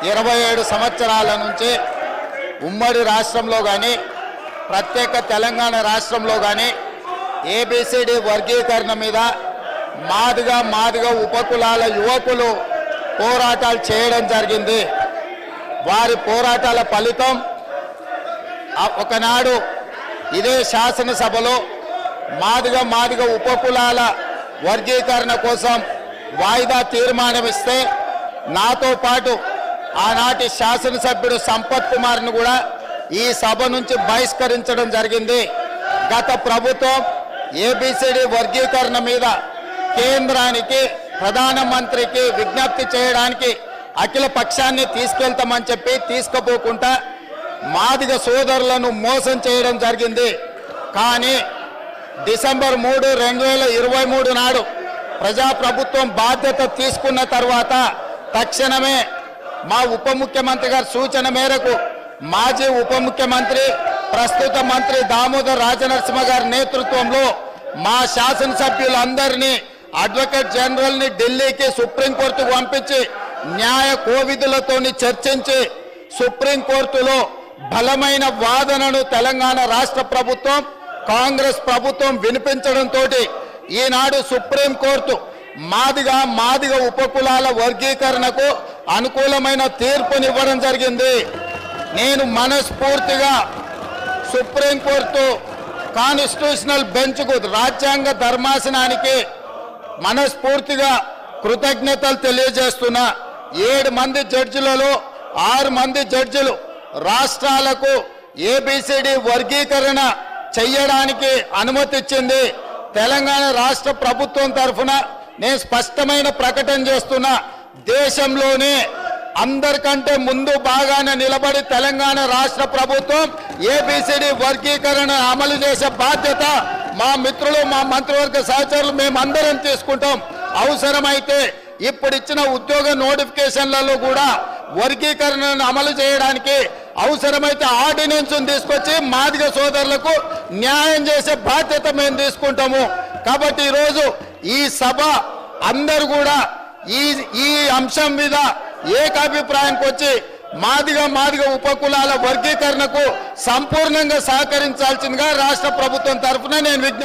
27 సంవత్సరాల నుంచి ఉమ్మడి రాష్ట్రంలో కానీ ప్రత్యేక తెలంగాణ రాష్ట్రంలో కానీ ఏబిసిడి వర్గీకరణ మీద మాదిగ ఉపకులాల యువకులు పోరాటాలు చేయడం జరిగింది. వారి పోరాటాల ఫలితం ఒకనాడు ఇదే శాసనసభలో మాదిగ ఉపకులాల వర్గీకరణ కోసం వాయిదా తీర్మానం ఇస్తే నాతో పాటు ఆనాటి శాసనసభ్యుడు సంపత్ కుమార్ను కూడా ఈ సభ నుంచి బహిష్కరించడం జరిగింది. గత ప్రభుత్వం ఏబిసిడి వర్గీకరణ మీద కేంద్రానికి ప్రధానమంత్రికి విజ్ఞప్తి చేయడానికి అఖిల పక్షాన్ని తీసుకెళ్తామని చెప్పి తీసుకుపోకుండా మాదిగ సోదరులను మోసం చేయడం జరిగింది. కానీ డిసెంబర్ 3, 2023 నాడు ప్రజాప్రభుత్వం బాధ్యత తీసుకున్న తర్వాత తక్షణమే మా ఉప ముఖ్యమంత్రి గారి సూచన మేరకు మాజీ ఉప ముఖ్యమంత్రి ప్రస్తుత మంత్రి దామోదర్ రాజనరసింహ గారి నేతృత్వంలో మా శాసనసభ్యులందరినీ అడ్వకేట్ జనరల్ని ఢిల్లీకి సుప్రీంకోర్టుకు పంపించి న్యాయ కోవిధులతోని చర్చించి సుప్రీంకోర్టులో బలమైన వాదనను తెలంగాణ రాష్ట్ర ప్రభుత్వం కాంగ్రెస్ ప్రభుత్వం వినిపించడంతో ఈనాడు సుప్రీంకోర్టు మాదిగ ఉపకులాల వర్గీకరణకు అనుకూలమైన తీర్పునివ్వడం జరిగింది. నేను మనస్ఫూర్తిగా సుప్రీంకోర్టు కాన్స్టిట్యూషనల్ బెంచ్కు రాజ్యాంగ ధర్మాసనానికి మనస్ఫూర్తిగా కృతజ్ఞతలు తెలియజేస్తున్నా. 7 మంది జడ్జిలలో 6 మంది జడ్జిలు రాష్ట్రాలకు ఏబిసిడి వర్గీకరణ చెయ్యడానికి అనుమతి ఇచ్చింది. తెలంగాణ రాష్ట్ర ప్రభుత్వం తరఫున నేను స్పష్టమైన ప్రకటన చేస్తున్నా, దేశంలోనే అందరికంటే ముందు బాగానే నిలబడి తెలంగాణ రాష్ట్ర ప్రభుత్వం ఏబిసిడి వర్గీకరణ అమలు చేసే బాధ్యత మా మిత్రులు మా మంత్రివర్గ సహచరులు మేమందరం తీసుకుంటాం. అవసరమైతే ఇప్పుడు ఇచ్చిన ఉద్యోగ నోటిఫికేషన్లలో కూడా వర్గీకరణను అమలు చేయడానికి అవసరమైతే ఆర్డినెన్స్ తీసుకొచ్చి మాదిగ సోదరులకు న్యాయం చేసే బాధ్యత మేము తీసుకుంటాము. కాబట్టి ఈరోజు ఈ సభ అందరూ కూడా ఈ అంశం మీద ఏకాభిప్రాయానికి వచ్చి మాదిగ ఉపకులాల వర్గీకరణకు సంపూర్ణంగా సహకరించాల్సిందిగా రాష్ట్ర ప్రభుత్వం తరఫున నేను విజ్ఞప్తి